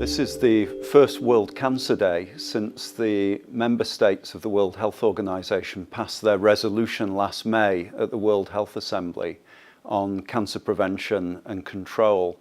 This is the first World Cancer Day since the member states of the World Health Organization passed their resolution last May at the World Health Assembly on cancer prevention and control.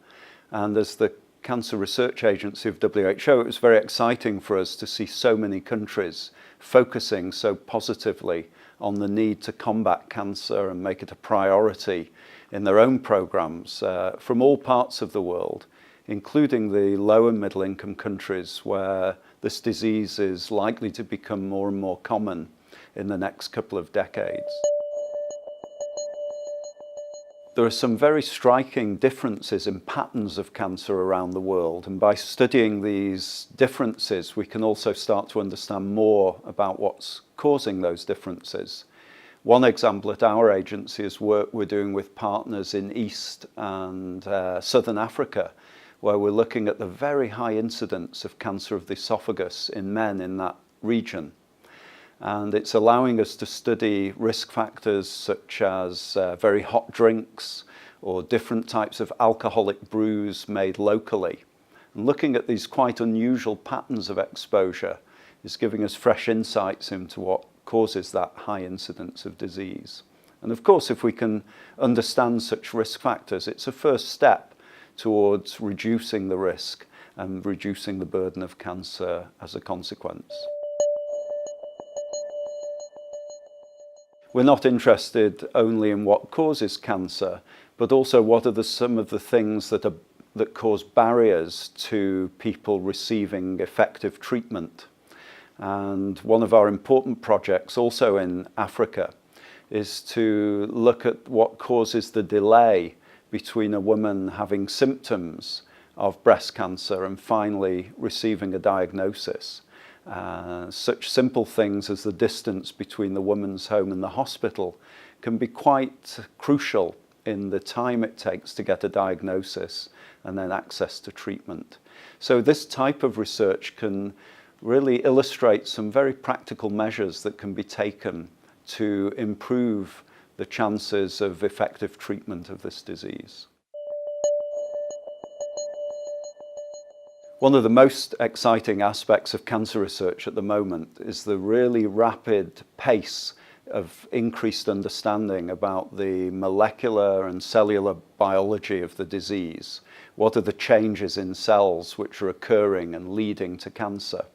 And as the Cancer Research Agency of WHO, it was very exciting for us to see so many countries focusing so positively on the need to combat cancer and make it a priority in their own programs from all parts of the world, including the low and middle income countries where this disease is likely to become more and more common in the next couple of decades. There are some very striking differences in patterns of cancer around the world, and by studying these differences we can also start to understand more about what's causing those differences. One example at our agency is work we're doing with partners in East and Southern Africa, where we're looking at the very high incidence of cancer of the esophagus in men in that region. And it's allowing us to study risk factors such as very hot drinks or different types of alcoholic brews made locally. And looking at these quite unusual patterns of exposure is giving us fresh insights into what causes that high incidence of disease. And of course, if we can understand such risk factors, it's a first step towards reducing the risk and reducing the burden of cancer as a consequence. We're not interested only in what causes cancer, but also what are some of the things that cause barriers to people receiving effective treatment. And one of our important projects also in Africa is to look at what causes the delay between a woman having symptoms of breast cancer and finally receiving a diagnosis. Such simple things as the distance between the woman's home and the hospital can be quite crucial in the time it takes to get a diagnosis and then access to treatment. So this type of research can really illustrate some very practical measures that can be taken to improve the chances of effective treatment of this disease. One of the most exciting aspects of cancer research at the moment is the really rapid pace of increased understanding about the molecular and cellular biology of the disease. What are the changes in cells which are occurring and leading to cancer?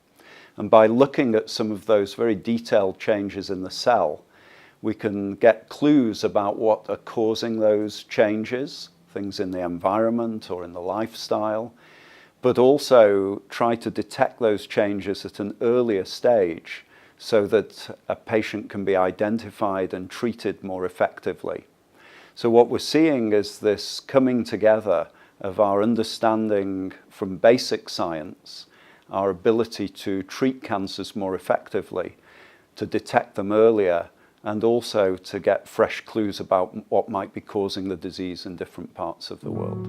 And by looking at some of those very detailed changes in the cell, we can get clues about what are causing those changes, things in the environment or in the lifestyle, but also try to detect those changes at an earlier stage so that a patient can be identified and treated more effectively. So what we're seeing is this coming together of our understanding from basic science, our ability to treat cancers more effectively, to detect them earlier, and also to get fresh clues about what might be causing the disease in different parts of the world.